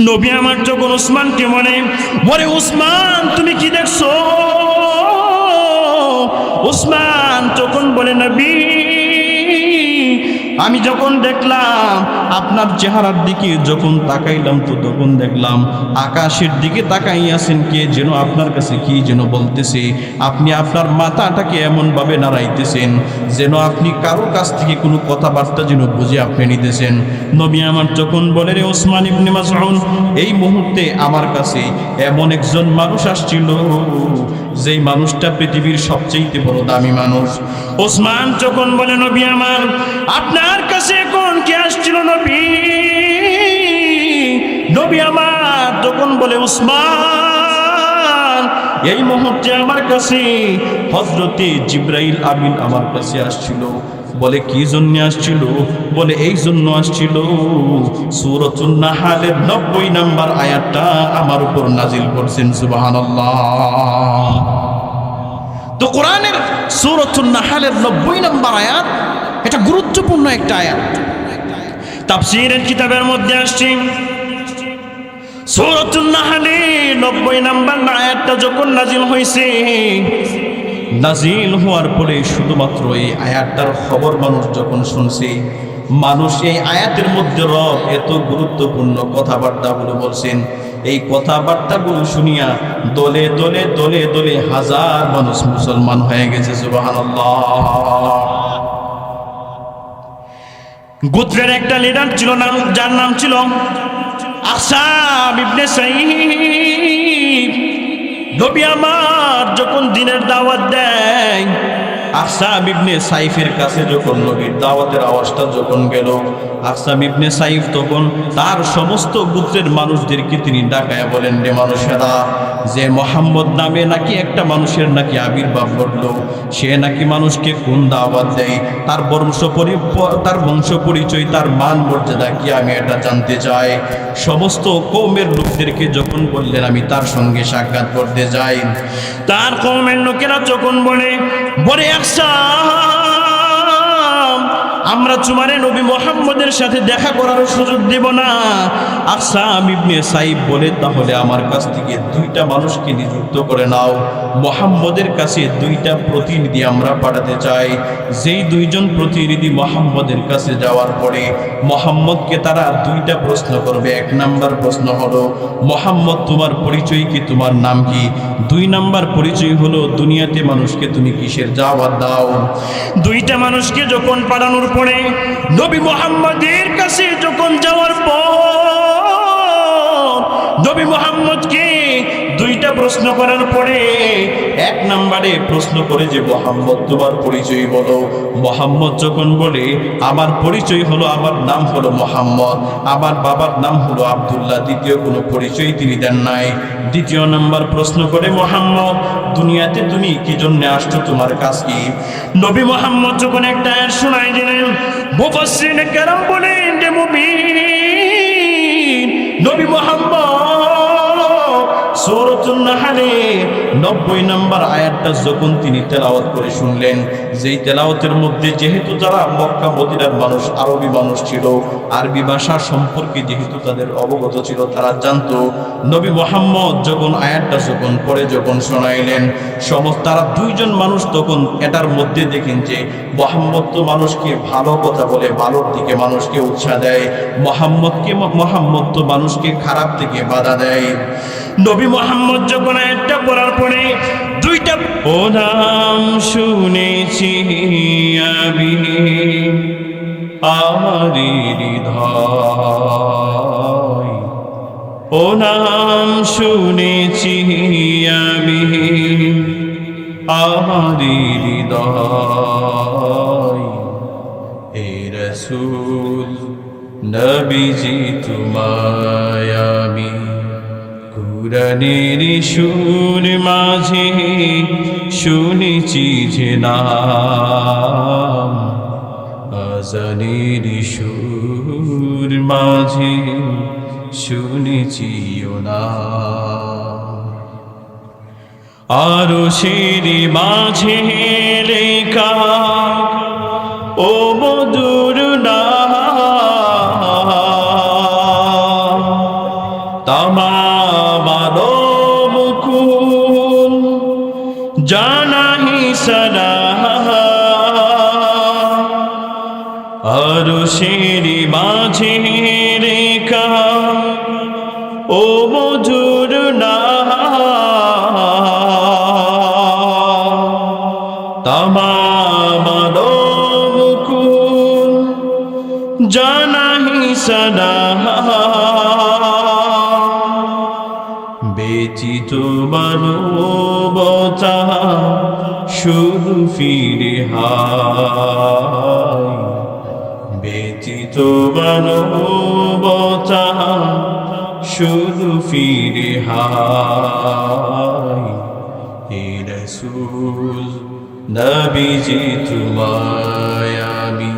নবী আমার যখন উসমানকে বলে, বলে উসমান তুমি কি দেখছো? উসমান যখন বলে, নবী আমি যখন দেখলাম আপনার চেহারার দিকে যখন তাকাইলাম তো তখন দেখলাম আকাশের দিকে তাকাইয়াছেন, কে যেন আপনার কাছে কি যেন বলতেছে। আপনি আপনার মাথাটাকে এমনভাবে নাড়াইতেছেন যেন আপনি কারো কাছ থেকে কোনো কথাবার্তা যেন বুঝে আপনি নিতেছেন। নবী আমার যখন বলে, রে ওসমান ইবনে মাসউদ, এই মুহূর্তে আমার কাছে এমন একজন মানুষ আসছিল যেই মানুষটা পৃথিবীর সবচেয়ে বড় দামি মানুষ। ওসমান যখন বলে, নবী আমার আপনার কাছে এখন কে আসছিল নবী? নবী আমার তখন বলে, উসমান এই মুহূর্তে আমার কাছে হযরতে জিবরাইল আমিন আমার কাছে আসছিল। বলে কি জন্য আসছিল? বলে এই জন্য আসছিল সূরাতুন নাহলের 90 নম্বর আয়াতটা আমার উপর নাজিল করছেন। সুবহানাল্লাহ। তো কোরআনের সূরাতুন নাহলের 90 নম্বর আয়াত এটা গুরুত্বপূর্ণ একটা আয়াত। তাফসীরের কিতাবের মধ্যে আসছে সূরাতুন নাহলের 90 নম্বর আয়াতটা যখন নাজিল হয়েছে, নাজিল হওয়ার পরে শুধুমাত্র এই আয়াতটার খবর মানুষ যখন শুনছে, মানুষ এই আয়াতের মধ্যে রব এত গুরুত্বপূর্ণ কথাবার্তাগুলো বলছেন, এই কথাবার্তাগুলো শুনিয়া দলে দলে দলে দলে হাজার মানুষ মুসলমান হয়ে গেছে। সুবহানাল্লাহ। গোত্রের একটা লিডার ছিল, নাম যার নাম ছিল আসাব ইবনে সাইফ। নবী আমার যখন দিনের দাওয়াত দেয়, আসাব ইবনে সাইফের কাছে যখন নবীর দাওয়াতের আওয়াজটা যখন গেল, আসাব ইবনে সাইফ তখন তার সমস্ত গোত্রের মানুষদেরকে তিনি ডাকায়া বলেন, রে মানুষেরা, যে মোহাম্মদ নামে নাকি একটা মানুষের নাকি আবির্ভাব ঘটল, সে নাকি মানুষকে কোন দাওয়াত দেয়, তার বংশ পরিচয়, তার মান মর্যাদা কি আমি এটা জানতে চাই। সমস্ত কওমের লোকদেরকে যখন বললেন আমি তার সঙ্গে সাক্ষাৎ করতে যাই, তার কওমের লোকেরা যখন বলে আমরা তোমারে নবী মুহাম্মদের সাথে দেখা করার সুযোগ দেব না। আসাব ইবনে সাইফ বলে, তাহলে আমার কাছ থেকে 2টা মানুষকে নিযুক্ত করে নাও, মুহাম্মদের কাছে 2টা প্রতিনিধি আমরা পাঠাতে চাই। যেই 2জন প্রতিনিধি মুহাম্মদের কাছে যাওয়ার পরে মুহাম্মদকে তারা 2টা প্রশ্ন করবে। 1 নাম্বার প্রশ্ন হলো, মুহাম্মদ তোমার পরিচয় কি, তোমার নাম কি? 2 নাম্বার পরিচয় হলো, দুনিয়াতে মানুষকে তুমি কিসের দাওয়াত দাও? 2টা মানুষকে যখন পাঠানোর পরে নবী মুহাম্মদের কাছে যখন যাওয়ার পর নবী মুহাম্মদকে 2টা প্রশ্ন করার পরে 1 নম্বরে প্রশ্ন করে যে মুহাম্মদ তোমার পরিচয় বলো। মুহাম্মদ যখন বলে আমার পরিচয় হলো, আমার নাম হলো মুহাম্মদ, আমার বাবার নাম হলো আব্দুল্লাহ, দ্বিতীয় কোনো পরিচয় তিনি দেন নাই। 2য় নম্বর প্রশ্ন করে, মুহাম্মদ দুনিয়াতে তুমি কি জন্য আসছো, তোমার কাজ কি? নবী মুহাম্মদ যখন একটা আয়াত শোনায় দিলেন, মুফাসসিরিনে কেরাম বলেন যে মুবিন নবী মুহাম্মদ সূরাতুন নাহলের 90 নম্বর আয়াতটা যখন তিনি তেলাওয়াত করে শুনলেন, যেই তেলাওয়াতের মধ্যে যেহেতু যারা মক্কা মদিনার মানুষ, আরবি মানুষ ছিল, আরবি ভাষা সম্পর্কে যেহেতু তাদের অবগত ছিল, তারা জানতো। নবী মুহাম্মদ যখন আয়াতটা যখন পড়ে যখন শোনাইলেন, তারা 2জন মানুষ তখন এটার মধ্যে দেখেন যে মুহাম্মদ তো মানুষকে ভালো কথা বলে, ভালোর দিকে মানুষকে উৎসাহ দেয়, মুহাম্মদ তো মানুষকে খারাপ থেকে বাধা দেয়। নবী মুহাম্মদ যখন আয়াতটা পড়ার পরে 2টা ও নাম শুনেছি আমি আমারি হৃদয়, ও নাম শুনেছি আমি আমারি হৃদয়, হে রাসূল নবীজি তোমায় আমি কুরআনের সুর মাঝে শুনেছি যে নাম, আজানের সুর মাঝে শুনেছি ও নাম, আরশের মাঝে লেখা ও মধুর নাম, तमाम मुकुल जाना ही सलाह अरुशेरी माझे रेखा ओ मधुर ना तमाम मुकुल जाना ही सलाह ব্যতীত মানবতা শুধু ফিরে হায় ব্যতীত মানবতা শুধু ফিরে হায় হে রাসূল নবীজি তোমায় আমি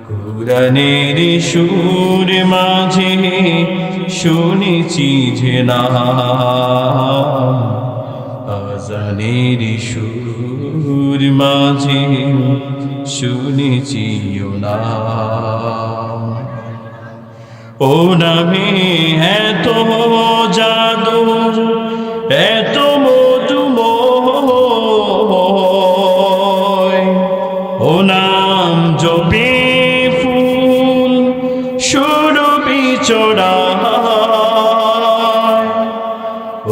কুরআনের সুর মাঝে শুনেছি যে নাম আজানের সুর মাঝে শুনেছি ও নাম ও নামে এত জাদু এত মধুময় ও নাম জপে ফুল সুরভি চড়া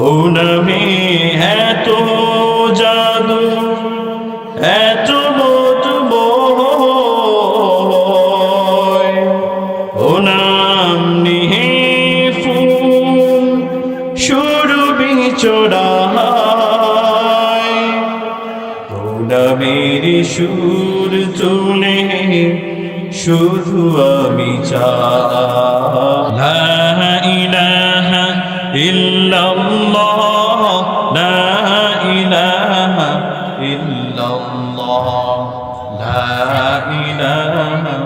ও নামে এত জাদু এত মধুময় ও নাম নিহে ফুল সুরভি চড়ায় ও নামের সুর তুলে শুধু আমি চাই লা ইলাহা ইল্লাল্লাহ লা ইলাহা ইল্লাল্লাহ লা ইলাহা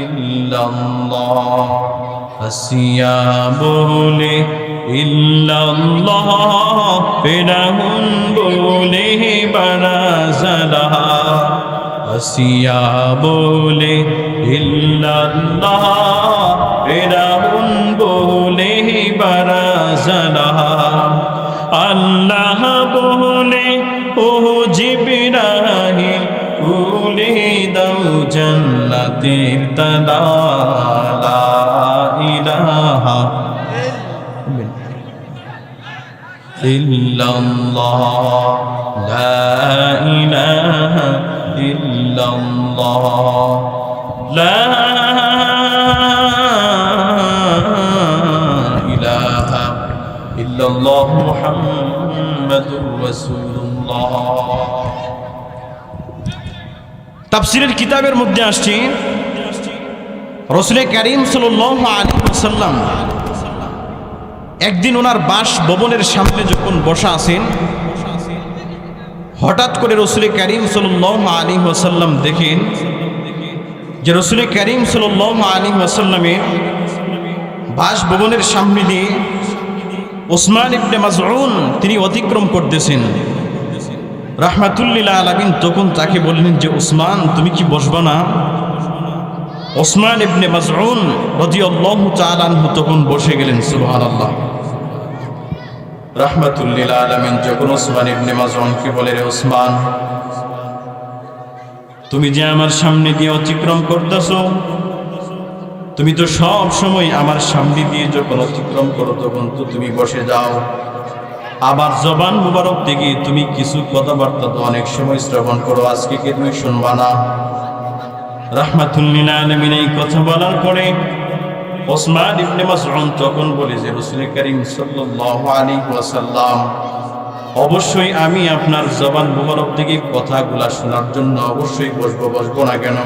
ইল্লাল্লাহ হাসিয়া বলে ইল্লাল্লাহ ফিরাউন বলে বারাজালা হাসিয়া বলে ইল্লাল্লাহ ফিরাউন বলে বারাজালা আল্লাহ বলে ও জিবরাইল খুলে দাও জান্নাতের তালা লা ইলাহা ইল্লাল্লাহ লা ইলাহা ইল্লাল্লাহ লা ইলাহা ইল্লাল্লাহ মুহাম্মাদুর রাসূলুল্লাহ। তাফসীরের কিতাবের মধ্যে আসছে রাসূল কারীম সাল্লাল্লাহু আলাইহি ওয়াসাল্লাম একদিন ওনার বাসভবনের সামনে যখন বসা আছেন হঠাৎ করে রাসূল কারীম সাল্লাল্লাহু আলাইহি ওয়াসাল্লাম দেখেন যে রাসূল কারীম সাল্লাল্লাহু আলাইহি ওয়াসাল্লামের বাসভবনের সামনে দিয়ে ওসমান ইবনে মাযউন তিনি অতিক্রম করতেছেন। রাহমাতুল লিল আলামিন তখন তাকে বললেন যে ওসমান তুমি কি বসবা না? ওসমান ইবনে মাযউন রাদিয়াল্লাহু তাআলা আনহু তখন বসে গেলেন। সুবহানাল্লাহ। রাহমাতুল লিল আলামিন যখন ওসমান ইবনে মাযউনকে বলে রে ওসমান তুমি যে আমার সামনে দিয়ে অতিক্রম করতেছো তুমি তো সব সময় আমার সামনে দিয়ে যখন অতিক্রম করো তখন তো তুমি বসে যাও, আবার জবান মুবারক থেকে তুমি কিছু কথাবার্তা তো অনেক সময় শ্রবণ করো, আজকে কি তুমি শুনবা না? রাহমাতুল লিল আলামিন এই কথা বলার পরে ওসমান ইবনে মাযউন তখন বলে যে রাসূল কারীম সাল্লাল্লাহু আলাইহি ওয়াসাল্লাম অবশ্যই আমি আপনার জবান মুবারক থেকে কথাগুলা শোনার জন্য অবশ্যই বসবো না কেন?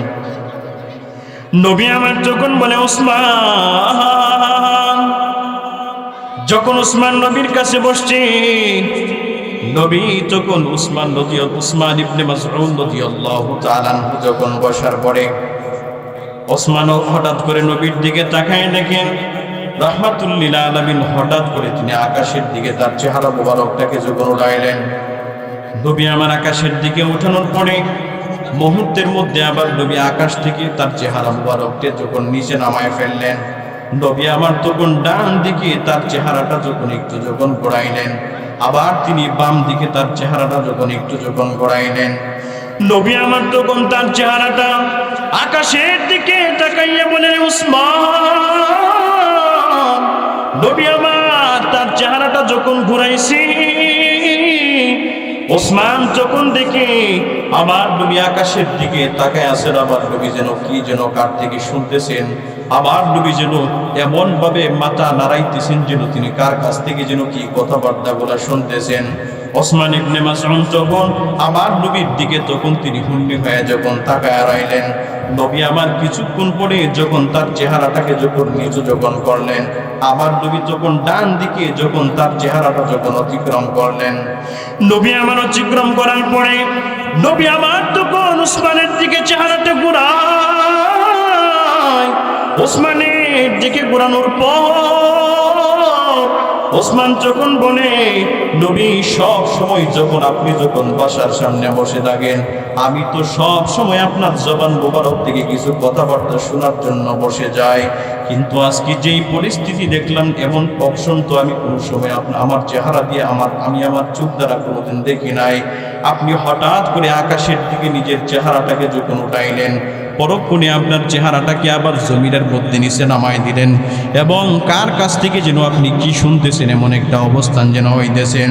নবী আমার যখন বলে ওসমান, যখন ওসমান নবীর কাছে বসছে নবী তখন উসমান ইবনে মাযউন রাদিয়াল্লাহু তাআলা আনহু যখন বসার পরে ওসমান হঠাৎ করে নবীর দিকে তাকায় দেখেন রাহমাতুল লিল আলামিন হঠাৎ করে তিনি আকাশের দিকে তার চেহারা মোবারকটাকে যখন উঠাইলেন, নবী আমার আকাশের দিকে উঠানোর পরে মুহূর্তের মধ্যে আবার নবী আকাশ থেকে তার চেহারা মোবারককে যখন নিচে নামায় ফেললেন, নবী আমার তখন ডান দিকে তার চেহারাটা যখন ঘোরাইলেন, আবার তিনি বাম দিকে তার চেহারাটা যখন ঘোরাইলেন, নবী আমার তখন তার চেহারাটা আকাশের দিকে তাকাইয়া বলেন, উসমান। নবী আমার তার চেহারাটা যখন ঘুরাইছি, ওসমান যখন দেখে আমার নবী আকাশের দিকে তাকায় আছেন, আমার নবী যেন কি যেন কার থেকে শুনতেছেন, আমার নবী যেন এমন ভাবে মাথা নাড়াইতেছেন যেন তিনি কার কাছ থেকে যেন কি কথাবার্তা গুলা শুনতেছেন। ওসমান ইবনে মাসউদ যখন আমার নবীর দিকে তখন তিনি হুন্ডি হয়ে যখন তাকায় রইলেন, নবী আমার কিছুক্ষণ পরে যখন তার চেহারাটাকে নিচু করলেন, আমার নবী যখন ডান দিকে তার চেহারাটা অতিক্রম করলেন, নবী আমার অতিক্রম করার পরে নবী আমার তখন ওসমানের দিকে চেহারাটা ঘুরায়। ওসমানের দিকে ঘুরানোর পর ওসমান যখন বলে, নবী সব সময় আপনি যখন বাসার সামনে বসে থাকেন, আমি তো সব সময় আপনার জবান মোবারক থেকে কিছু কথাবার্তা শোনার জন্য বসে যাই, কিন্তু আজকে যেই পরিস্থিতি দেখলাম, এমন অপশন তো আমি কোনো সময় আমার চেহারা দিয়ে আমি আমার চোখ দ্বারা কোনোদিন দেখি নাই। আপনি হঠাৎ করে আকাশের দিকে নিজের চেহারাটাকে যখন উঠাইলেন, পরক্ষণে আপনার চেহারাটাকে আবার জমিনের মধ্যে নিচে নামাই দিলেন, এবং কার কাছ থেকে যেন আপনি কি শুনতেছেন এমন একটা অবস্থান যেন হইতেছেন।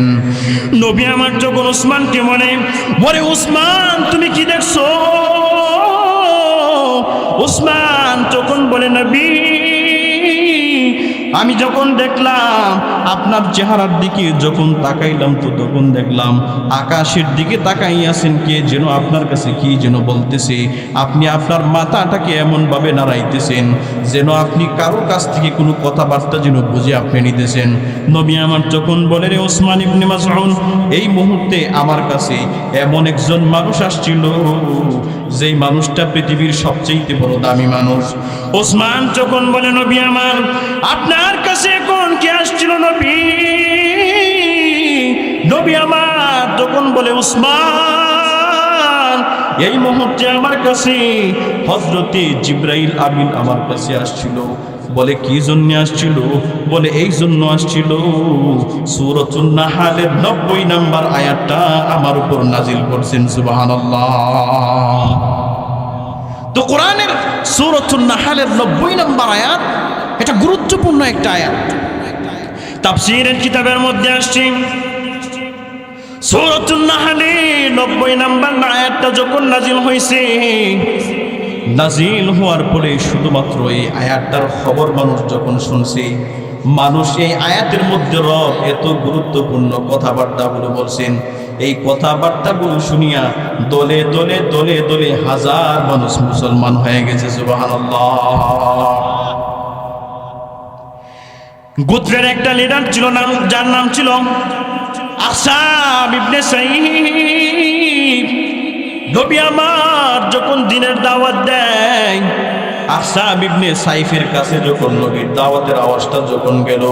নবী আমার যখন ওসমানকে বলে, ওসমান তুমি কি দেখছো? ওসমান যখন বলে, নবী আমি যখন দেখলাম আপনার চেহারার দিকে যখন তাকাইলাম, তো তখন দেখলাম আকাশের দিকে তাকাইয়াছেন কে যেন আপনার কাছে কি যেন বলতেছে, আপনি আপনার মাথাটাকে এমন ভাবে নাড়াইতেছেন যেন আপনি কারোর কাছ থেকে কোনো কথাবার্তা যেন বুঝে আপনি নিতেছেন। নবী আমার যখন বলে, রে ওসমান ইবনে মাসউদ, এই মুহূর্তে আমার কাছে এমন একজন মানুষ আসছিল, যেই মানুষটা পৃথিবীর সবচেয়ে বড় দামি মানুষ। ওসমান যখন বলে, নবী আমার আপনার কাছে এখন কে আসছিল নবী? নবী আমার তখন বলে, উসমান এই মুহূর্তে আমার কাছে হযরতে জিবরাইল আমিন আমার কাছে আসছিল। বলে কি জন্য আসছিল? বলে এই জন্য আসছিল, সূরাতুন নাহলের 90 নম্বর আয়াতটা আমার উপর নাজিল করছেন। সুবহানাল্লাহ। তো কোরআনের সূরাতুন নাহলের 90 নম্বর আয়াত এটা গুরুত্বপূর্ণ একটা আয়াত। তাফসীরের কিতাবের মধ্যে আসছে, সূরাতুন নাহলের 90 নম্বর আয়াতটা যখন নাজিল হয়েছে, নাজিল হওয়ার পরে শুধুমাত্র এই আয়াতটার খবর মানুষ যখন শুনছে, মানুষ এই আয়াতের মধ্যে রব এত গুরুত্বপূর্ণ কথাবার্তাগুলো বলছেন, এই কথাবার্তাগুলো শুনিয়া দলে দলে দলে দলে হাজার মানুষ মুসলমান হয়ে গেছে। সুবহানাল্লাহ। গোত্রের একটা লিডার ছিল, যার নাম ছিল আসাব ইবনে সাইফ। নবী আমার যখন দিনের দাওয়াত দেয়, আসাব ইবনে সাইফের কাছে যখন নবীর দাওয়াতের আওয়াজটা যখন গেল,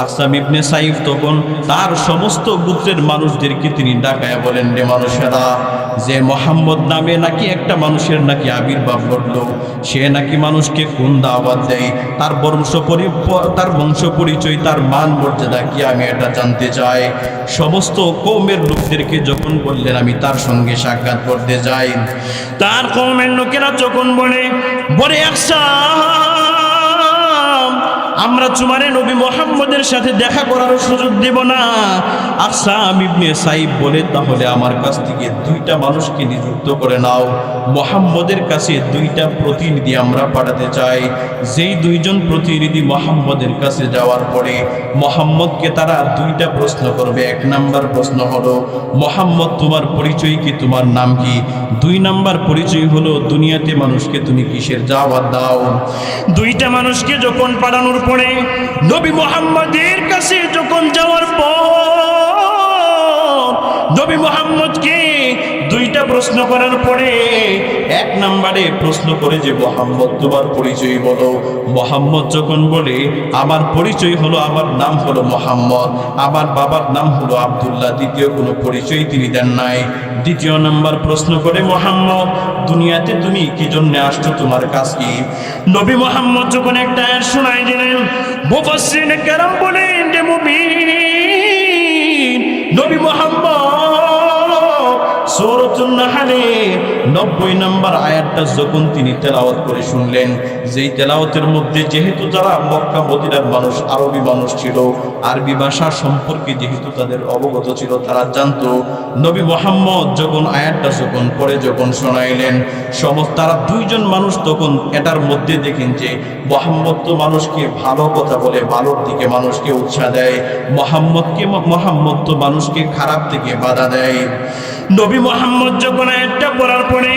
আসাব ইবনে সাইফ তখন তার সমস্ত গোত্রের মানুষদেরকে তিনি ডাকায়া বলেন, রে মানুষেরা, যে মোহাম্মদ নামে নাকি একটা মানুষের নাকি আবির্ভাব ঘটল, সে নাকি মানুষকে কোন দাওয়াত দেয়, তার বংশ পরিচয়, তার মান মর্যাদা কি, আমি এটা জানতে চাই। সমস্ত কওমের লোকদেরকে যখন বললেন আমি তার সঙ্গে সাক্ষাৎ করতে যাই, তার কওমের লোকেরা যখন বলে আমরা তোমারে নবী মুহাম্মদের সাথে দেখা করার সুযোগ দেব না। আসাব ইবনে সাইফ বলে, তাহলে আমার কাছ থেকে 2টা মানুষকে নিযুক্ত করে নাও, মুহাম্মদের কাছে 2টা প্রতিনিধি আমরা পাঠাতে চাই। যেই 2জন প্রতিনিধি মুহাম্মদের কাছে যাওয়ার পরে মুহাম্মদকে তারা 2টা প্রশ্ন করবে। 1 নাম্বার প্রশ্ন হলো, মুহাম্মদ তোমার পরিচয় কি, তোমার নাম কি? 2 নাম্বার পরিচয় হলো, দুনিয়াতে মানুষকে তুমি কিসের দাওয়াত দাও? 2টা মানুষকে যখন পাঠানোর পরে নবী মুহাম্মদের কাছে যখন যাওয়ার পর নবী মুহাম্মদকে 2টা প্রশ্ন করার পরে এক নম্বরে প্রশ্ন করে যে মুহাম্মদ তোমার পরিচয় বলো। মুহাম্মদ যখন বলে আমার পরিচয় হলো আমার নাম হলো মুহাম্মদ, আমার বাবার নাম হলো আব্দুল্লাহ, দ্বিতীয় কোনো পরিচয় তিনি দেন নাই। দ্বিতীয় নম্বর প্রশ্ন করে মুহাম্মদ দুনিয়াতে তুমি কি জন্য আসছো, তোমার কাজ কি? নবী মুহাম্মদ যখন একটা আয়াত শোনাই দিলেন, মুফাসসিরিনে কেরাম বলেন যে মুবিন নবী মুহাম্মদ সূরাতুন নাহলের 90 নম্বর আয়াতটা যখন তিনি তেলাওয়াত করে শুনলেন, যেই তেলাওয়াতের মধ্যে যেহেতু যারা মক্কা মদিনার মানুষ আরবি মানুষ ছিল, আরবি ভাষা সম্পর্কে যেহেতু তাদের অবগত ছিল, তারা জানতো নবী মুহাম্মদ যখন আয়াতটা যখন পড়ে যখন শোনাইলেন, সমস্ত তারা দুইজন মানুষ তখন এটার মধ্যে দেখেন যে মুহাম্মদ তো মানুষকে ভালো কথা বলে, ভালোর দিকে মানুষকে উৎসাহ দেয়, মুহাম্মদ তো মানুষকে খারাপ থেকে বাধা দেয়। নবী মুহাম্মদ যখন আয়াতটা পড়ার পরে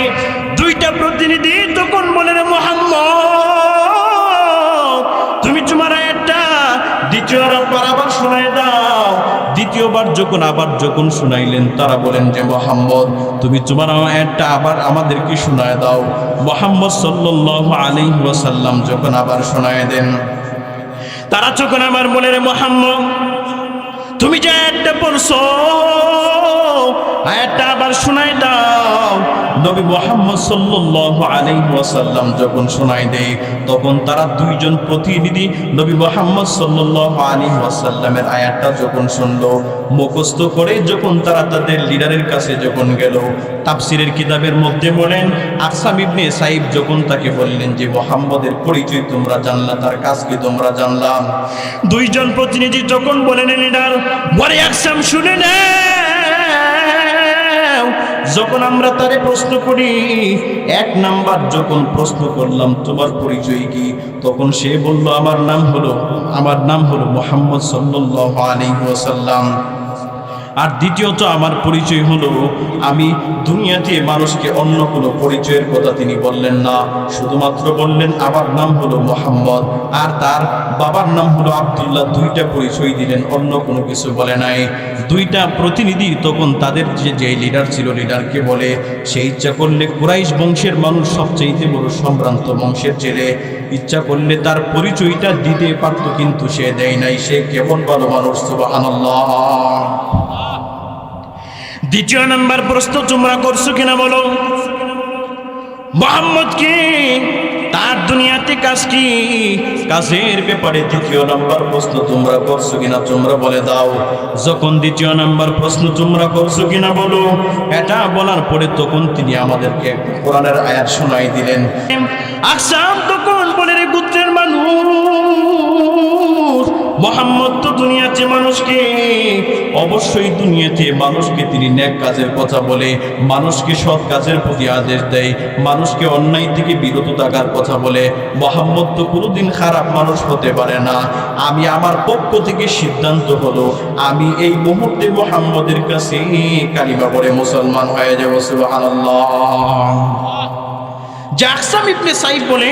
দুইটা প্রতিনিধি তখন বলেন মুহাম্মদ তুমি তোমার আয়াতটা দ্বিতীয়বার আবার শোনায় দাও। দ্বিতীয়বার যখন শুনাইলেন, তারা বলেন যে মুহাম্মদ তুমি তোমার আয়াতটা আবার আমাদেরকে শোনায় দাও। মুহাম্মদ সাল্লাল্লাহু আলাইহি ওয়াসাল্লাম যখন আবার শোনায় দেন, তারা যখন আবার বলে রে মুহাম্মদ তুমি যে আয়াতটা পড়ছো আয়াতটা আবার শোনায় দাও। নবী মুহাম্মদ সাল্লাল্লাহু আলাইহি ওয়াসাল্লাম যখন শোনায় দেয়, তখন তারা দুইজন প্রতিনিধি নবী মুহাম্মদ সাল্লাল্লাহু আলাইহি ওয়াসাল্লামের আয়াতটা যখন শুনলো, মুখস্থ করে যখন তারা তাদের লিডারের কাছে যখন গেল, তাফসীরের কিতাবের মধ্যে বলেন আকসাম ইবনে সাইব যখন তাকে বললেন যে মুহাম্মদের পরিচয় তোমরা জানলা, তার কাজ কি তোমরা জানলাম। দুইজন প্রতিনিধি যখন বলেন লিডার বলে আকসাম শুনে না, যখন আমরা তারে প্রশ্ন করি, এক নাম্বার যখন প্রশ্ন করলাম তোমার পরিচয় কি, তখন সে বলল আমার নাম হলো মুহাম্মদ সাল্লাল্লাহু আলাইহি ওয়াসাল্লাম। আর দ্বিতীয়ত আমার পরিচয় হলো আমি দুনিয়াতে মানুষকে অন্য কোনো পরিচয়ের কথা তিনি বললেন না, শুধুমাত্র বললেন আমার নাম হলো মুহাম্মদ আর তার বাবার নাম হলো আব্দুল্লাহ, দুইটা পরিচয় দিলেন, অন্য কোনো কিছু বলে নাই। দুইটা প্রতিনিধি তখন তাদের যে লিডার ছিল, লিডারকে বলে সে ইচ্ছা করলে কুরাইশ বংশের মানুষ সবচেয়ে বড় সম্ভ্রান্ত বংশের ছেলে, ইচ্ছা করলে তার পরিচয়টা দিতে পারত, কিন্তু সে দেয় নাই, সে কেমন ভালো মানুষ, সুবহানাল্লাহ। দ্বিতীয় নাম্বার প্রশ্ন তোমরা করছো কিনা বলো, মুহাম্মদ কি, তার দুনিয়াতে কাজ কি, কাজের ব্যাপারে দ্বিতীয় নাম্বার প্রশ্ন তোমরা করছো কিনা তোমরা বলে দাও। যখন দ্বিতীয় নাম্বার প্রশ্ন তোমরা করছো কিনা বলো, এটা বলার পরে তখন তিনি আমাদেরকে কোরআনের আয়াত শোনাই দিলেন। আকসাম তখন বলে রে গোত্রের মানুষ, মুহাম্মদ তো দুনিয়াতে মানুষকে, অবশ্যই দুনিয়াতে মানুষকে তিনি নেক কাজের কথা বলে, মানুষকে সৎ কাজের প্রতি আদেশ দেয়, মানুষকে অন্যায় থেকে বিরত থাকার কথা বলে। মুহাম্মদ তো কোনোদিন খারাপ মানুষ হতে পারে না। আমি আমার পক্ষ থেকে সিদ্ধান্ত হলো আমি এই মুহূর্তে মুহাম্মদের কাছে কালিমা পড়ে মুসলমান হয়ে যাব, সুবহানাল্লাহ। আকসাম ইবনে সাইব বলে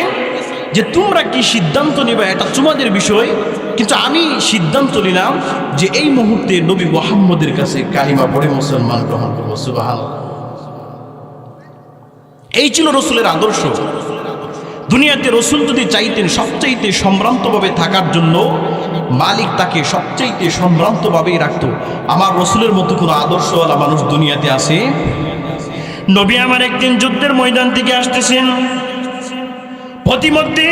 যে তোমরা কি সিদ্ধান্ত নেবে এটা তোমাদের বিষয়, কিন্তু আমি সিদ্ধান্ত নিলাম যে এই মুহূর্তে নবী মুহাম্মদের কাছে কালিমা পড়ে মুসলমান গ্রহণ করব, সুবহানাল্লাহ। এই ছিল রসুলের আদর্শ। দুনিয়াতে রসুল যদি চাইতেন সবচাইতে সম্ভ্রান্তভাবে থাকার জন্য, মালিক তাকে সবচাইতে সম্ভ্রান্তভাবেই রাখত। আমার রসুলের মতো কোনো আদর্শওয়ালা মানুষ দুনিয়াতে আছে? নবী আমার একদিন যুদ্ধের ময়দান থেকে আসতেছেন, প্রতিমধ্যে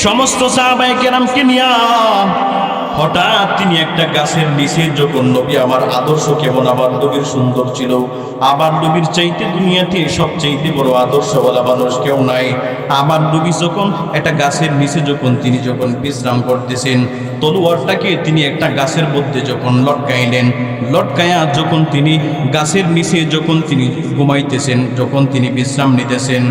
সমস্ত সাহাবায়ে কেরামকে নিয়ে হঠাৎ তিনি একটা গাছের নিচে যখন, নবী আমার আদর্শ কেমন, আমার নবীর সুন্দর ছিল, আমার নবীর চাইতে দুনিয়াতে সবচাইতে বড় আদর্শওয়ালা মানুষ কেউ নাই। আমার নবী যখন একটা গাছের নিচে যখন তিনি বিশ্রাম করতেছেন, তলোয়ারটাকে তিনি একটা গাছের মধ্যে যখন লটকাইলেন, লটকায়া যখন তিনি গাছের নিচে যখন তিনি ঘুমাইতেছেন, যখন তিনি বিশ্রাম নিতেছেন,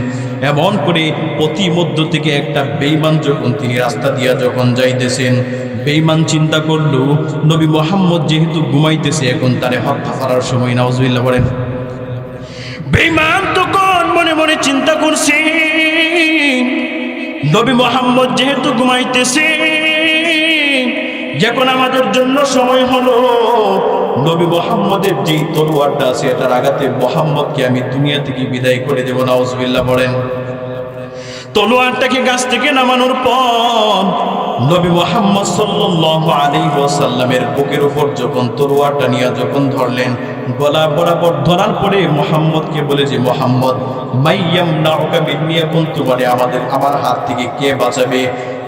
এমন করে প্রতি মধ্য থেকে একটা বেঈমান যখন তিনি রাস্তা দিয়া যখন যাইতেছেন, বেঈমান চিন্তা করলো নবী মুহাম্মদ যেহেতু ঘুমাইতেছে, এখন তারে হত্যা করার সময়, নাউজুবিল্লাহ বলেন। বেঈমান তখন মনে মনে চিন্তা করছে নবী মুহাম্মদ যেহেতু ঘুমাইতেছে, যখন আমাদের জন্য সময় হলো নবী মুহাম্মদের যেই তলোয়ারটা আছে এটার আঘাতে মুহাম্মদকে আমি দুনিয়া থেকে বিদায় করে দেব। নাউজুবিল্লাহ বলেন। তলোয়ারটাকে গাছ থেকে নামানোর পর নবী মুহাম্মদ সাল্লাল্লাহু আলাইহি ওয়াসাল্লামের বুকের উপর যখন তলোয়ারটা নিয়ে যখন ধরলেন, গলা বরাবর ধরার পরে মুহাম্মদকে বলে যে মুহাম্মদ মাইয়ামনাউকা মিন্নি, এখন তোমারে আমার হাত থেকে কে বাঁচাবে?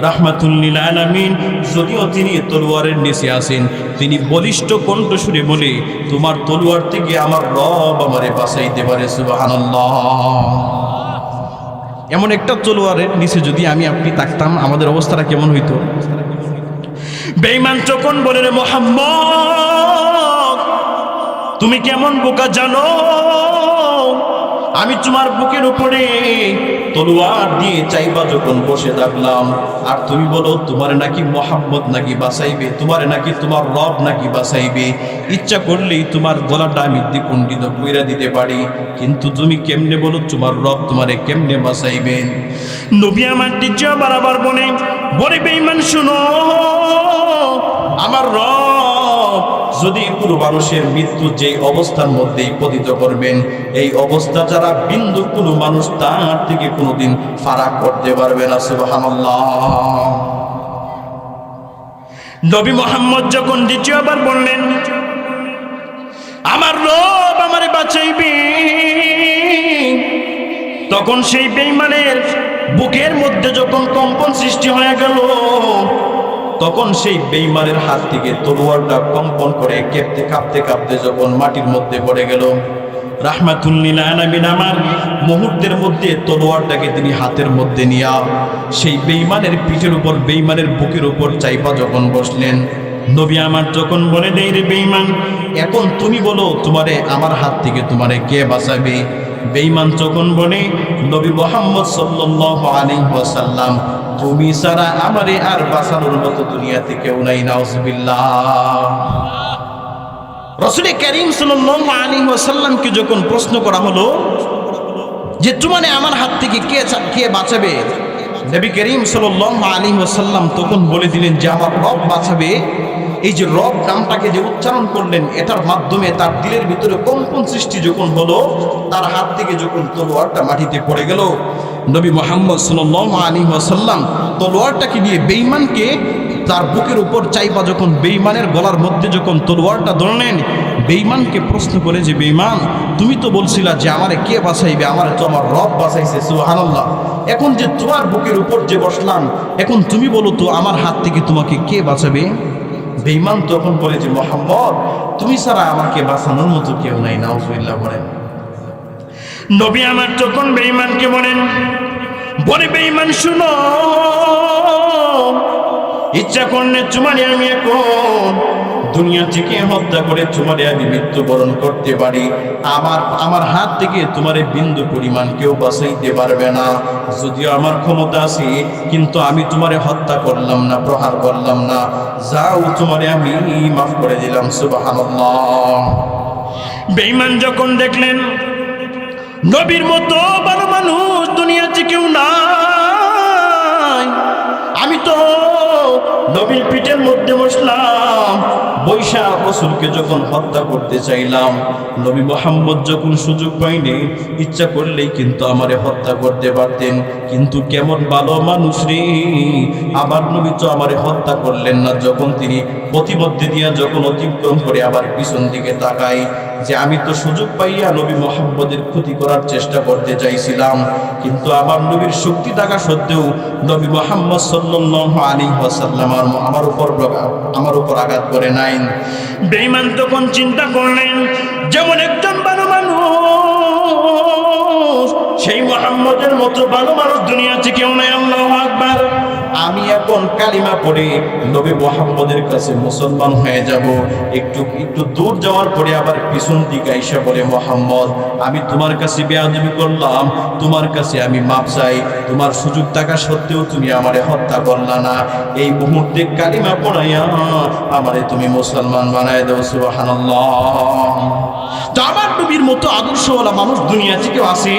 রাহমাতুল লিল আলামিন, যদিও তিনি তলোয়ারের নিচে আছেন, তিনি বলিষ্ঠ কণ্ঠস্বরে বলে তোমার তলোয়ার থেকে আমার রব আমারে বাঁচাইতে পারে। সুবহানাল্লাহ। এমন একটা তলোয়ারের নিচে যদি আমি আপনি থাকতাম আমাদের অবস্থাটা কেমন হইতো? বেঈমান যখন বলে রে মুহাম্মদ তুমি কেমন বোকা জানো, আমি তোমার বুকের উপরে তলোয়ার দিয়ে চাইবা যখন বসে থাকলাম, আর তুমি বলো তোমার নাকি মুহাম্মদ নাকি বাঁচাইবে, তোমার নাকি তোমার রব নাকি বাঁচাইবে, ইচ্ছা করলেই তোমার গলাটা আমি দ্বিখণ্ডিত কইরা দিতে পারি, কিন্তু তুমি কেমনে বলো তোমার রব তোমারে কেমনে বাঁচাইবেন? নবী আমার দ্বিতীয় বারবার বলে বেঈমান শুনো, আমার রব যদি পুরো মানুষের মৃত্যু যেই অবস্থার মধ্যেই পতিত করবেন, এই অবস্থা যারা বিন্দু কোনো মানুষ তার থেকে কোনোদিন ফারাক করতে পারবে না। সুবহানাল্লাহ। নবী মুহাম্মদ যখন দ্বিতীয়বার বললেন আমার রব আমারে বাঁচাইবে, তখন সেই বেঈমানের বুকের মধ্যে যখন কম্পন সৃষ্টি হয়ে গেল, তখন সেই বেঈমানের হাত থেকে তলোয়ারটা কম্পন করে কেঁপতে কাঁপতে কাঁপতে যখন মাটির মধ্যে পড়ে গেল, রাহমাতুল লিল আলামিন আমার মুহূর্তের মধ্যে তলোয়ারটাকে তিনি হাতের মধ্যে নিয়ে সেই বেঈমানের পিঠের উপর, বেঈমানের বুকের উপর চাইপা যখন বসলেন, নবী আমার যখন বলে দেই রে বেঈমান, এখন তুমি বলো তোমারে আমার হাত থেকে তোমারে কে বাঁচাবে? বেঈমান যখন বলে নবী মুহাম্মদ সাল্লাল্লাহু আলাইহি ওয়াসাল্লাম তুমি ছাড়া আমারে আর বাঁচানোর মতো দুনিয়াতে কেউ নাই। নাউজুবিল্লাহ। রাসূল কারীম সাল্লাল্লাহু আলাইহি ওয়াসাল্লামকে যখন প্রশ্ন করা হলো যে তোমারে আমার হাত থেকে কে বাঁচাবে, নবী করিম সাল্লাল্লাহু আলাইহি ওয়াসাল্লাম তখন বলে দিলেন যে আমার রব বাঁচাবে। এই যে রব নামটাকে যে উচ্চারণ করলেন, এটার মাধ্যমে তার দিলের ভিতরে কম্পন সৃষ্টি যখন হলো, তার হাত থেকে যখন তলোয়ারটা মাটিতে পড়ে গেল, নবী মুহাম্মদ সাল্লাল্লাহু আলাইহি ওয়াসাল্লাম তলোয়ারটাকে নিয়ে বেঈমানকে তার বুকের উপর চাইপা যখন বেঈমানের গলার মধ্যে যখন তলোয়ারটা ধরলেন, বেঈমানকে প্রশ্ন করে যে বেঈমান তুমি তো বলছিলা যে আমারে কে বাঁচাইবে, আমারে তো আমার রব বাঁচাইছে। সুবহানাল্লাহ। এখন যে তোমার বুকের উপর যে বসলাম, এখন তুমি বলো তো আমার হাত থেকে তোমাকে কে বাঁচাবে? বেঈমান তখন বলে যে মুহাম্মদ তুমি ছাড়া আমাকে বাঁচানোর মতো কেউ নাই। নাউজুবিল্লাহ বলেন। নবী আমার তখন বেঈমানকে বলে বেঈমান শুনো, ইচ্ছা করলে তোমারে আমি এখন দুনিয়া থেকে হত্যা করে তোমারে আমি মৃত্যুবরণ করতে পারি, আমার হাত থেকে তোমারে বিন্দু পরিমাণ কেউ বাঁচাইতে পারবে না। যদিও আমার ক্ষমতা আছে, কিন্তু আমি তোমারে হত্যা করলাম না, প্রহার করলাম না, যাও তোমারে আমি মাফ করে দিলাম। সুবহানাল্লাহ। বেঈমান যখন দেখলেন নবীর মতো ভালো মানুষ দুনিয়াতে কেউ নাই, আমি তো নবীর পিঠের মধ্যে বসলাম, বৈশা রাসূলকে যখন হত্যা করতে চাইলাম, নবী মুহাম্মদ যখন সুযোগ পাইনি, ইচ্ছা করলেই কিন্তু আমারে হত্যা করতে পারতেন, কিন্তু কেমন ভালো মানুষ রে, আমার নবী তো আমারে হত্যা করলেন না। যখন তিনি প্রতিমধ্যে দিয়া যখন অতিক্রম করে আবার পিছন দিকে তাকাই, যে আমি তো সুযোগ পাইয়া নবী মুহাম্মদের ক্ষতি করার চেষ্টা করতে চাইছিলাম, কিন্তু আমার নবীর শক্তি থাকা সত্ত্বেও নবী মুহাম্মদ সাল্লাল্লাহু আলাইহি ওয়াসাল্লাম আমার উপর আঘাত করে নাই। বেঈমান তখন চিন্তা করলেন যেমন একজন ভালো মানুষ, সেই মুহাম্মদের মতো ভালো মানুষ দুনিয়াতে কেউ নাই। আল্লাহু আকবার। আমি এখন কালিমা পড়ে নবী মুহাম্মদের কাছে মুসলমান হয়ে যাব। একটু দূর যাওয়ার পরে আবার পিছন দিকে আইসা বলে মুহাম্মদ আমি তোমার কাছে বেয়াদবি করলাম, তোমার কাছে আমি মাপ চাই, তোমার সুযোগ থাকা সত্ত্বেও তুমি আমারে হত্যা করলা না, এই মুহূর্তে কালিমা পড়াইয়া আমারে তুমি মুসলমান বানায় দাও। সুবহানাল্লাহ। তো আমার নবীর মতো আদর্শওয়ালা মানুষ দুনিয়াতে কেউ আছে?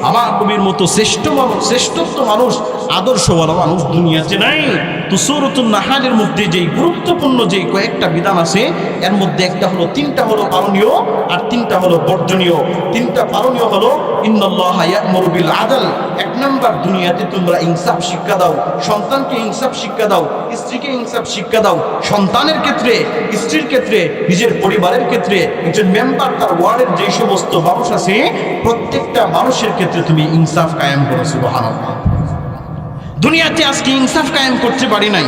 আমার নবীর মতো শ্রেষ্ঠত্ব মানুষ, আদর্শওয়ালা মানুষ দুনিয়াতে নাই। তো সূরাতুন নাহলের মধ্যে যেই গুরুত্বপূর্ণ যেই কয়েকটা বিধান আছে, এর মধ্যে একটা হলো, তিনটা হলো পালনীয় আর তিনটা হলো বর্জনীয়। তিনটা পালনীয় হলো ইন্নাল্লাহা ইয়া'মুরু বিল আদল। এক নাম্বার, দুনিয়াতে তোমরা ইনসাফ শিক্ষা দাও, সন্তানকে ইনসাফ শিক্ষা দাও, স্ত্রীকে ইনসাফ শিক্ষা দাও। সন্তানের ক্ষেত্রে, স্ত্রীর ক্ষেত্রে, নিজের পরিবারের ক্ষেত্রে, একজন মেম্বার তার ওয়ার্ডের যে সমস্ত মানুষ আছে, প্রত্যেকটা মানুষের ক্ষেত্রে তুমি ইনসাফ কায়েম করো। সুবহানাল্লাহ। দুনিয়াতে আজকে ইনসাফ কায়েম করতে পারি নাই,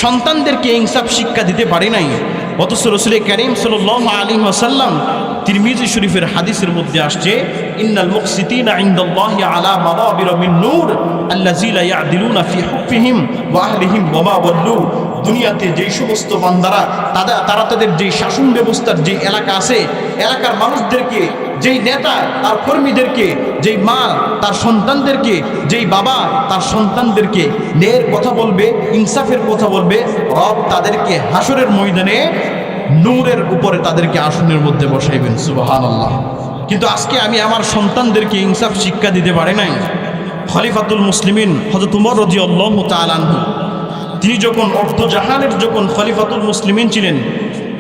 সন্তানদেরকে ইনসাফ শিক্ষা দিতে পারি নাই। অথচ রাসূল কারীম সাল্লাল্লাহু আলাইহি ওয়াসাল্লাম তিরমিজি শরীফের হাদিসের মধ্যে আসছে, ইন্নাল মুকসিতিনা ইনদাল্লাহি আলা মাদাবির মিন নূর আল্লাযীনা ইয়াদিলুনা ফি হুকমিহিম ওয়া আহলিহিম ওয়া মা ওয়াল্লু। দুনিয়াতে যেই সমস্ত বান্দারা তারা তাদের যে শাসন ব্যবস্থার যে এলাকা আছে, এলাকার মানুষদেরকে, যেই নেতা তার কর্মীদেরকে, যেই মা তার সন্তানদেরকে, যেই বাবা তার সন্তানদেরকে ন্যায়ের কথা বলবে, ইনসাফের কথা বলবে, রব তাদেরকে হাসরের ময়দানে নূরের উপরে তাদেরকে আসনের মধ্যে বসাইবেন। সুবহানাল্লাহ। কিন্তু আজকে আমি আমার সন্তানদেরকে ইনসাফ শিক্ষা দিতে পারি নাই। খলিফাতুল মুসলিমিন হযরত উমর রাদিয়াল্লাহু তাআলা আনহু, তিনি যখন অর্ধজাহানের খলিফাতুল মুসলিমিন ছিলেন,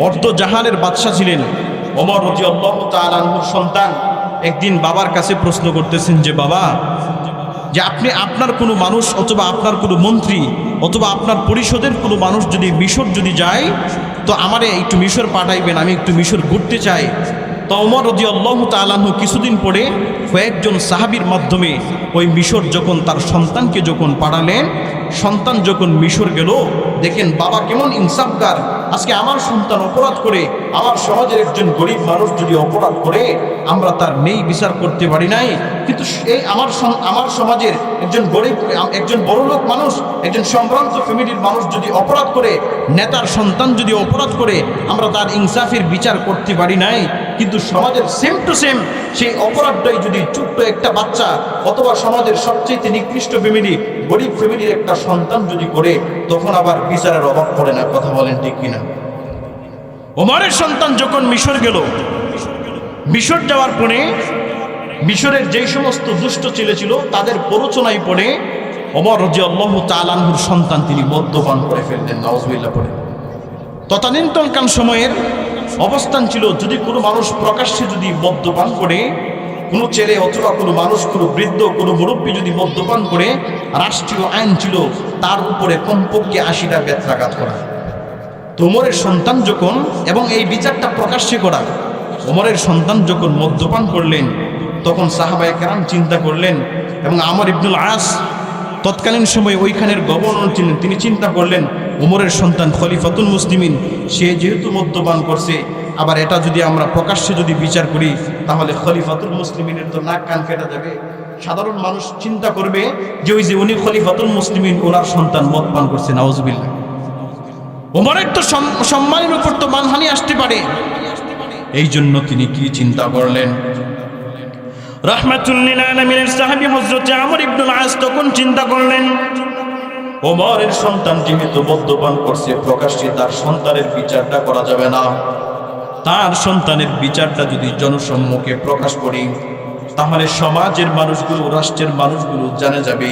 অর্ধজাহানের বাদশা ছিলেন, ওমর রাদিয়াল্লাহু তাআলা আনহুর সন্তান একদিন বাবার কাছে প্রশ্ন করতেছেন যে, বাবা, যে আপনি আপনার কোনো মানুষ অথবা আপনার কোনো মন্ত্রী অথবা আপনার পরিষদের কোনো মানুষ যদি মিশর যদি যায়, তো আমারে একটু মিশর পাঠাইবেন, আমি একটু মিশর ঘুরতে চাই। তো ওমর রাদিয়াল্লাহু তাআলা আনহু কিছুদিন পরে কয়েকজন সাহাবীর মাধ্যমে ওই মিশর যখন তার সন্তানকে যখন পাঠালেন, সন্তান যখন মিশর গেল, দেখেন বাবা কেমন ইনসাফগার। আজকে আমার সন্তান অপরাধ করে, আমার সমাজের একজন গরিব মানুষ যদি অপরাধ করে, আমরা তার নেই বিচার করতে পারি নাই। কিন্তু এই আমার সমাজের একজন গরিব, একজন বড়লোক মানুষ, একজন সম্ভ্রান্ত ফ্যামিলির মানুষ যদি অপরাধ করে, নেতার সন্তান যদি অপরাধ করে, আমরা তার ইনসাফের বিচার করতে পারি নাই। কিন্তু সমাজের সেম টু সেম সেই অপরাধটাই যদি ছোট্ট একটা বাচ্চা অথবা সমাজের সবচেয়ে নিকৃষ্ট ফ্যামিলি, গরিব ফ্যামিলির একটা সন্তান যদি করে, তখন আবার বিচারের অভাব পড়ে না। কথা বলেন ঠিক কিনা? ওমরের সন্তান যখন মিশর গেল, মিশর যাওয়ার পরে মিশরের যেই সমস্ত দুষ্ট ছেলে ছিল তাদের প্ররোচনায় পড়ে ওমর রাদিয়াল্লাহু তাআলা আনহুর সন্তান তিনি মদ্যপান করে ফেললেন। নাউযুবিল্লাহ পড়ে। তদানীন্তনকাল সময়ের অবস্থান ছিল, যদি কোনো মানুষ প্রকাশ্যে যদি মদ্যপান করে, কোনো ছেলে অথবা কোনো মানুষ, কোনো বৃদ্ধ, কোনো মুরব্বী যদি মদ্যপান করে, রাষ্ট্রীয় আইন ছিল তার উপরে কমপক্ষে 80টা বেত্রাঘাত করা। তো ওমরের সন্তান যখন, এবং এই বিচারটা প্রকাশ্যে করা, ওমরের সন্তান যখন মদ্যপান করলেন, তখন সাহাবায়ে কেরাম চিন্তা করলেন, এবং আমর ইবনুল আস তৎকালীন সময় ওইখানের গভর্নর ছিলেন, তিনি চিন্তা করলেন ওমরের সন্তান খলিফাতুল মুসলিমিন, সে যেহেতু মদ্যপান করছে, আবার এটা যদি আমরা প্রকাশ্যে যদি বিচার করি, তাহলে খলিফাতুল মুসলিমিনের তো নাক কান কেটে যাবে। সাধারণ মানুষ চিন্তা করবে যে ওই যে উনি খলিফাতুল মুসলিমিন, ওনার সন্তান মদ পান করছে। নাউযুবিল্লাহ। ওমরের তো সম্মানের উপর তো মানহানি আসতে পারে। এই জন্য তিনি কি চিন্তা করলেন? রাহমাতুল লিল আলামিনের সাহাবী হযরত আমর ইবনুল আস তখন চিন্তা করলেন, ওমরের সন্তান যেহেতু মদ্যপান করছে, প্রকাশ্যে তার সন্তানের বিচারটা করা যাবে না। তার সন্তানের বিচারটা যদি জনসম্মুখে প্রকাশ করি, তাহলে সমাজের মানুষগুলো, রাষ্ট্রের মানুষগুলো জানে যাবে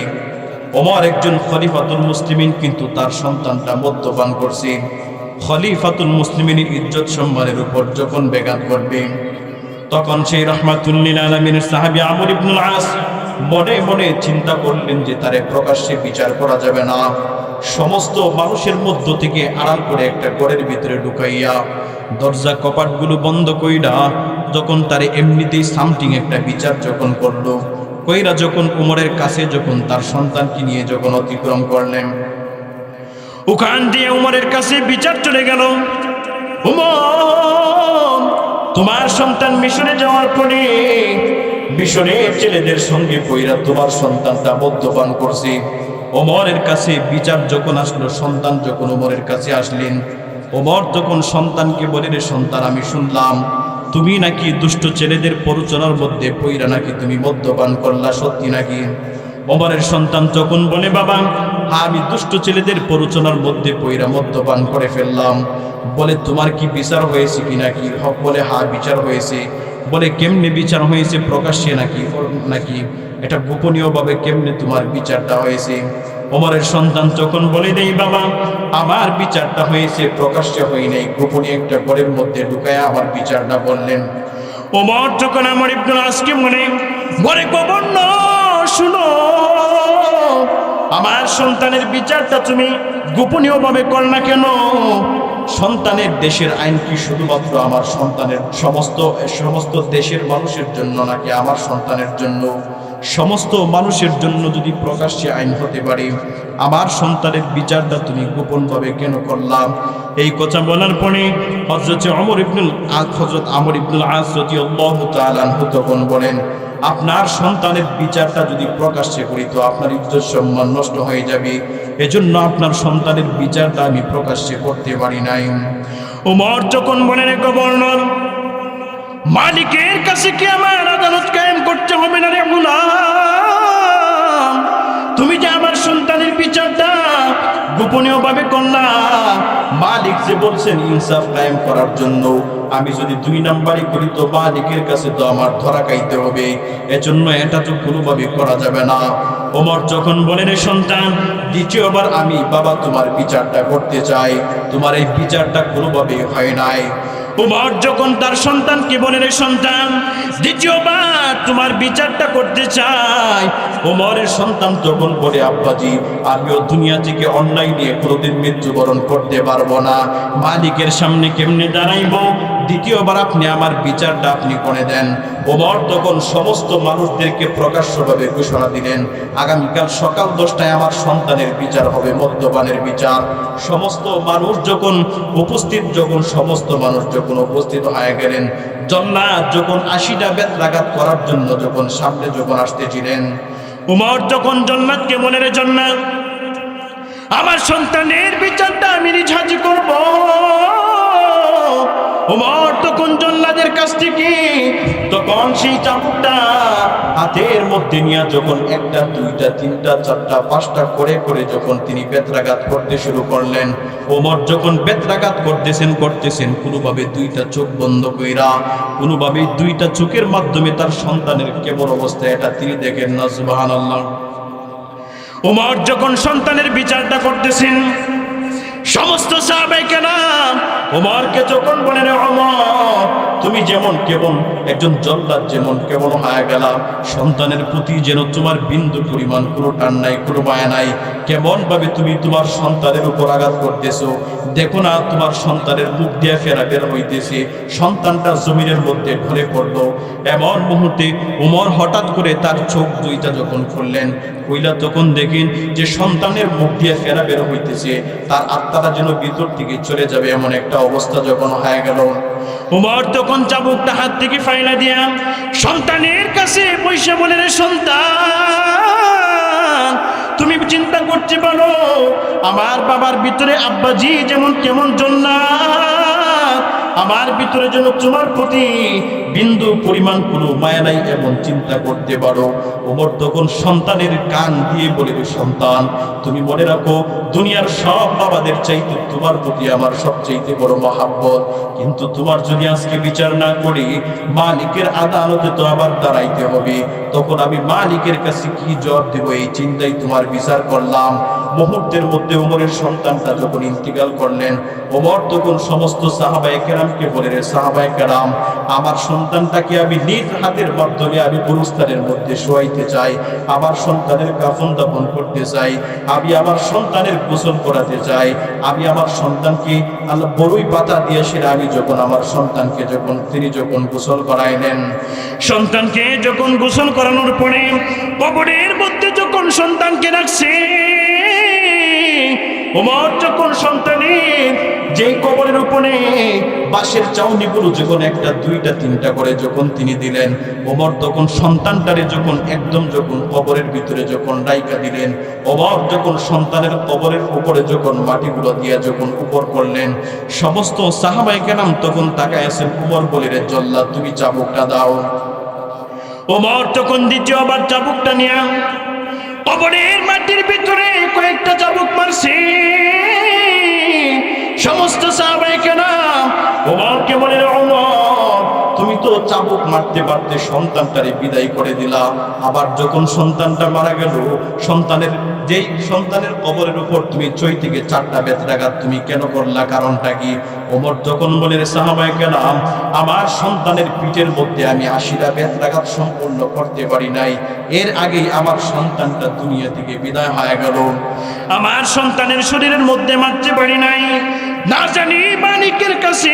ওমর একজন খলিফাতুল মুসলিমিন, কিন্তু তার সন্তানটা মদ্যপান করছে। খলিফাতুল মুসলিমিনের ইজ্জত সম্মানের উপর যখন ব্যাঘাত করবে, তখন সেই রাহমাতুল লিল আলামিনের সাহাবী আমর ইবনুল আস মনে মনে চিন্তা করলেন যে তারে প্রকাশ্যে বিচার করা যাবে না, সমস্ত মানুষের মধ্য থেকে আড়াল করে একটা ঘরের ভিতরে ঢুকাইয়া দরজা কপাটগুলো বন্ধ কইরা যখন তারে এমনিতেই সামথিং একটা বিচার যখন করলো, কইরা যখন উমরের কাছে যখন তার সন্তানকে নিয়ে যখন অতিক্রম করলেন, ওখান দিয়ে উমরের কাছে বিচার চলে গেল। উমর, তোমার সন্তান মিশরে যাওয়ার পরে মিশরের ছেলেদের সঙ্গে কইরা তোমার সন্তানটা মদ্যপান করছে। ওমরের কাছে বিচার যখন আসলো, সন্তান যখন ওমরের কাছে আসলেন, ওমর যখন সন্তানকে বলে, রে সন্তান, আমি শুনলাম তুমি নাকি দুষ্ট ছেলেদের প্ররোচনার মধ্যে পইরা নাকি তুমি মদ্যপান করলা, সত্যি নাকি? ওমরের সন্তান যখন বলে, বাবা হ্যাঁ, আমি দুষ্ট ছেলেদের প্ররোচনার মধ্যে পইরা মদ্যপান করে ফেললাম। বলে, তোমার কি বিচার হয়েছে কি নাকি? বলে, হ্যাঁ বিচার হয়েছে। বলে কেমনে বিচার হয়েছে, প্রকাশ্যে নাকি এটা গোপনীয়ভাবে কেমনে তোমার বিচারটা হয়েছে? ওমরের সন্তান যখন বলে দেই বাবা আমার বিচারটা হয়েছে প্রকাশ্যে হয় নাই, গোপনে একটা ঘরের মধ্যে ঢুকায় আমার বিচারটা বললেন। ওমর যখন আমর ইবনুল আসকে ঘরে গভর্নর শুনো, আমার সন্তানের বিচারটা তুমি গোপনীয়ভাবে কর না কেন? সন্তানের দেশের আইন কি শুধুমাত্র আমার সন্তানের সমস্ত দেশের মানুষের জন্য নাকি আমার সন্তানের জন্য? সমস্ত মানুষের জন্য যদি প্রকাশ্যে আইন হতে পারে, আমার সন্তানের বিচারটা তুমি গোপনভাবে কেন করলাম? এই কথা বলার পরে হযরত আমর ইবনুল আস রাদিয়াল্লাহু তাআলা আনহু তখন বলেন, আপনার সন্তানের বিচারটা যদি প্রকাশ্যে করি তো আপনার ইজ্জত সম্মান নষ্ট হয়ে যাবে, এজন্য আপনার সন্তানের বিচারটা আমি প্রকাশ্যে করতে পারি নাই। ওমর যখন বলেন, গভর্নর মালিকের কাছে কি আমার আদালত কায়েম করতে হবে না রে গোলাম? তুমি যে আমার সন্তানের বিচারটা গোপনীয়ভাবে করলা, মালিক যে বলছেন ইনসাফ কায়েম করার জন্য, আমি যদি 2 নাম্বারই করি তো মালিকের কাছে তো আমার ধরা খাইতে হবে, এজন্য এটা তো কোনোভাবে করা যাবে না। ওমর যখন বলেন, সন্তান দ্বিতীয়বার আমি বাবা তোমার বিচারটা করতে চাই, তোমার এই বিচারটা কোনোভাবে হয় নাই। ওমর যখন তার সন্তানকে বলেন, সন্তান দ্বিতীয়বার তোমার বিচারটা করতে চাই, ওমরের সন্তান তখন বলে, আব্বাজি আমিও দুনিয়া থেকে অন্যায় নিয়ে কোনোদিন মৃত্যুবরণ করতে পারবো না, মালিকের সামনে কেমনে দাঁড়াইব? দ্বিতীয়বার আপনি আমার বিচারটা আপনি করে দেন। ওমর তখন সমস্ত মানুষদেরকে প্রকাশ্যভাবে ঘোষণা দিলেন, আগামীকাল সকাল 10টায় আমার সন্তানের বিচার হবে, মদ্যপানের বিচার। সমস্ত মানুষ যখন উপস্থিত হয়ে গেলেন, জল্লাদ যখন 80টা বেত্রাঘাত করার জন্য যখন সামনে আসতেছিলেন, ওমর যখন জল্লাদকে বলে, রে জল্লাদ আমার সন্তানের বিচারটা আমি নিজ হাজির করব। ওমর তখন জল্লাদের কাছ থেকে তখন সেই চাবুকটা হাতের মধ্যে নিয়ে যখন 1টা 2টা 3টা 4টা 5টা করে যখন তিনি বেত্রাঘাত করতে শুরু করলেন, ওমর যখন বেত্রাঘাত করতেছেন কোনোভাবে 2টা চোখ বন্ধ কইরা, কোনোভাবে 2টা চোখের মাধ্যমে তার সন্তানের কেমন অবস্থা এটা তিনি দেখেন না। সুবহানাল্লাহ। ওমর যখন সন্তানের বিচারটা করতেছেন, সমস্ত সাহাবায়ে কেরাম ওমরকে যখন বলেন, ওমর তুমি যেমন কেমন একজন জল্লাদ যেমন কেমন হয়ে গেল, সন্তানের প্রতি যেন তোমার বিন্দু পরিমাণ কোনো টান নাই, কোনো মায়া নাই, কেমন ভাবে তুমি তোমার সন্তানের উপর আঘাত করতেছো, দেখো না তোমার সন্তানের মুখ দিয়ে ফেরা বের হইতেছে, সন্তানটা জমিনের মধ্যে ঢলে পড়লো। এমন মুহূর্তে ওমর হঠাৎ করে তার চোখ 2টা যখন খুললেন, কইলা তখন দেখেন যে সন্তানের মুখ দিয়ে ফেরা বের হইতেছে, তার আত্মাটা যেন ভিতর থেকে চলে যাবে এমন একটা অবস্থা যখন হয়ে গেল। ওমর তখন চাবুকটা হাত থেকে ফাইলা দিয়া সন্তানের কাছে পয়সা বলে, রে সন্তান তুমি চিন্তা করতে পারো আমার বাবার ভিতরে আব্বাজি যেমন কেমন জন্নাত, আমার ভিতরে যেন তোমার প্রতি বিন্দু পরিমাণ কোনো মায়া নাই এমন চিন্তা করতে পারো। ওমর তখন সন্তানের কান দিয়ে বলে, সন্তান তুমি মনে রাখো দুনিয়ার সব বাবাদের চাইতে তোমার প্রতি আমার সবচাইতে বড় মহাব্বত, কিন্তু তোমার যদি আজকে বিচার না করি মালিকের আদালতে তো আবার দাঁড়াইতে হবে, তখন আমি মালিকের কাছে কি জবাব দেব এই চিন্তাই তোমার বিচার করলাম। মুহূর্তের মধ্যে ওমরের সন্তানটা যখন ইন্তিকাল করলেন, ওমর তখন সমস্ত সাহাবায়ে কেরামকে বলে, রে সাহাবায়ে কেরাম আমার সন্তানটাকে আমি নিজ হাতের মাধ্যমে আমি গুরুস্থানের মধ্যে শোয়াইতে চাই, আমার সন্তানের কাফন দাফন করতে চাই, আমি আমার সন্তানের গোসল করাতে চাই, আমি আমার সন্তানকে আল্লাহ বড়ই পাতা দিয়ে সেরা আমি যখন আমার সন্তানকে তিনি যখন গোসল করাইলেন, সন্তানকে যখন গোসল করানোর পরে কবরের মধ্যে যখন সন্তানকে রাখছে, ওমর যখন সন্তানের যেই কবরের উপরে বাঁশের চাউনিগুলো যখন 1টা 2টা 3টা করে যখন তিনি দিলেন, ওমর তখন সন্তানটারে যখন যখন কবরের ভিতরে যখন রাইকা দিলেন, ওমর যখন সন্তানের কবরের উপরে যখন মাটিগুলো দিয়া যখন উপর করলেন, সমস্ত সাহাবায়ে কেরাম তখন তাকায় আছেন। ওমর বলে, রে জল্লাদ তুমি চাবুকটা দাও। ওমর তখন দ্বিতীয়বার চাবুকটা নিয়ে কবরের মাটির ভিতরে কয়েকটা চাবুক মারছে। সমস্ত সাহাবায়ে কেরাম ওমরকে বলে, ওমর তুমি তো চাবুক মারতে মারতে সন্তানটারে বিদায় করে দিলা। আবার যখন সন্তানটা মারা গেল, সন্তানের কবরের উপর তুমি 6 থেকে 4টা বেত্রাঘাত তুমি কেন করলা? কারণটা কি? ওমর যখন বলে, সাহাবায়ে কেরাম, আমার সন্তানের পিঠের মধ্যে আমি 80টা বেত্রাঘাত সম্পূর্ণ করতে পারি নাই, এর আগেই আমার সন্তানটা দুনিয়া থেকে বিদায় হয়ে গেল। আমার সন্তানের শরীরের মধ্যে মারতে পারি নাই, না জানি মালিকের কাছে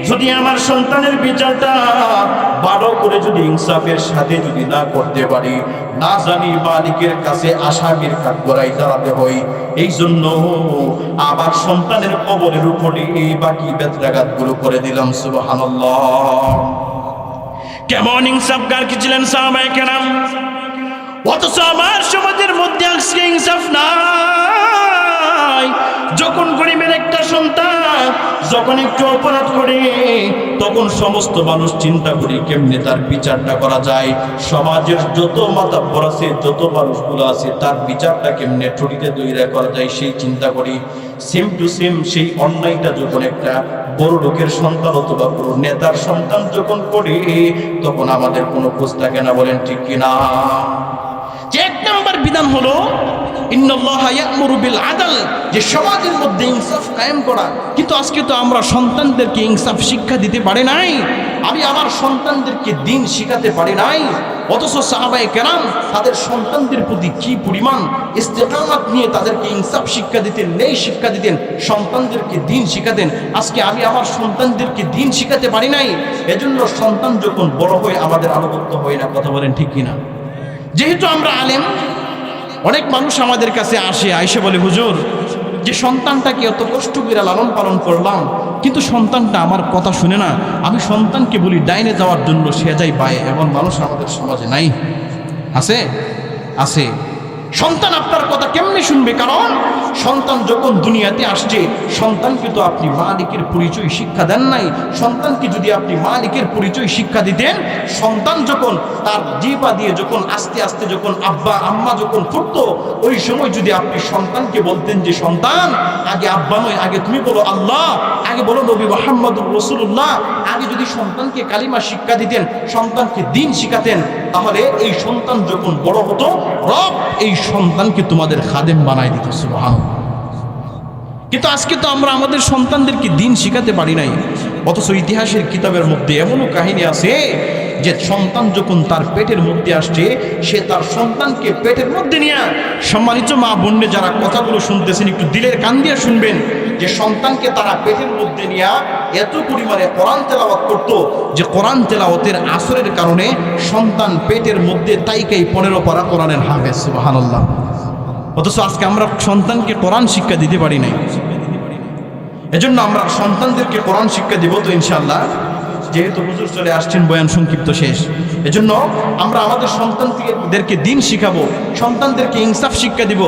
যদি আমার সন্তানের বিচারটা ভালো করে যদি ইনসাফের সাথে যদি না করতে পারি, না জানি মালিকের কাছে আসামির কাঠগড়ায় দাঁড়াতে হয়। এই জন্য আবার সন্তানের কবরের উপরে এই বাকি বেত্রাঘাতগুলো করে দিলাম। সুবহানাল্লাহ। কেমন ইনসাফগার কি ছিলেন সাহাবায়ে কেরাম! অথচ আমার সমাজের মধ্যে আজকে ইনসাফ নাই। যখন গরিবের একটা সন্তান যখন একটু অপরাধ করে, তখন সমস্ত মানুষ চিন্তা করি কেমনে তার বিচারটা করা যায়। সমাজের যত মাতাব্বর আছে, যত মানুষগুলো আছে, তার বিচারটা কেমনে ঠুটিতে দইরা করা যায় সেই চিন্তা করি। সেম টু সেম সেই অন্যায়টা যখন একটা বড় লোকের সন্তান অথবা বড় নেতার সন্তান যখন করে, তখন আমাদের কোনো খোঁজ থাকে না। বলেন ঠিক কিনা? যে 1 নম্বর বিধান হলো ইন্নাল্লাহা ইয়া'মুরু বিল আদল, যে সমাজের মধ্যে ইনসাফ কায়েম করা। কিন্তু আজকে তো আমরা সন্তানদেরকে ইনসাফ শিক্ষা দিতে পারি নাই, আমি আমার সন্তানদেরকে দ্বীন শিখাতে পারি নাই। অথচ সাহাবায়ে কেরাম তাদের সন্তানদের প্রতি কি পরিমাণ ইস্তেকামাত নিয়ে তাদেরকে ইনসাফ শিক্ষা দিতেন, ন্যায় শিক্ষা দিতেন, সন্তানদেরকে দ্বীন শিখাতেন। আজকে আমি আমার সন্তানদেরকে দ্বীন শিখাতে পারি নাই, এজন্য সন্তান যখন বড় হয় আমাদের আনুগত্য হয় না। কথা বলেন ঠিক কিনা? যেহেতু আমরা আলেম, অনেক মানুষ আমাদের কাছে আইসে বলে, হুজুর, যে সন্তানটাকে এত কষ্ট করে লালন পালন করলাম, কিন্তু সন্তানটা আমার কথা শুনে না। আমি সন্তানকে বলি ডাইনে যাওয়ার জন্য, সে যায় বায়ে। এমন মানুষ আমাদের সমাজে নাই? আছে? আছে। সন্তান আপনার কথা কেমনে শুনবে? কারণ সন্তান যখন দুনিয়াতে আসছে, সন্তানকে তো আপনি মালিকের পরিচয় শিক্ষা দেন নাই। সন্তানকে যদি আপনি মালিকের পরিচয় শিক্ষা দিতেন, সন্তান যখন তার জিহ্বা দিয়ে যখন আস্তে আস্তে যখন আব্বা আম্মা যখন ফুটতো, ওই সময় যদি আপনি সন্তানকে বলতেন যে সন্তান, আগে আব্বা নয়, আগে তুমি বলো আল্লাহ, আগে বলো নবী মুহাম্মদুর রাসূলুল্লাহ, আগে যদি সন্তানকে কালিমা শিক্ষা দিতেন, সন্তানকে দ্বীন শিখাতেন, তাহলে এই সন্তান যখন বড় হতো, রব এই সন্তানকে তোমাদের খাদেম বানাই দিত। সুবহানাল্লাহ। কিন্তু আজকে তো আমরা আমাদের সন্তানদেরকে দ্বীন শিখাতে পারি নাই। অথচ ইতিহাসের কিতাবের মধ্যে এমনও কাহিনী আছে যে সন্তান যখন তার পেটের মধ্যে আসছে, সে তার সন্তানকে পেটের মধ্যে নিয়ে, সম্মানিত মা বোনরা যারা কথাগুলো শুনতেছেন একটু দিলের কান দিয়ে শুনবেন, যে সন্তানকে তারা পেটের মধ্যে নিয়ে এত পরিমাণে কোরআন তেলাওয়াত করত যে কোরআন তেলাওয়াতের আসরের কারণে সন্তান পেটের মধ্যে তাইকাই 15 পারা কোরআনের হাফেজ। সুবহানাল্লাহ। অথচ আজকে আমরা সন্তানকে কোরআন শিক্ষা দিতে পারি নাই। এজন্য আমরা সন্তানদেরকে কোরআন শিক্ষা দিব তো ইনশাআল্লাহ। যেহেতু হুজুর চলে আসছেন, বয়ান সংক্ষিপ্ত শেষ, এজন্য আমরা আমাদের সন্তানদেরকে দ্বীন শিখাবো, সন্তানদেরকে ইনসাফ শিক্ষা দিব।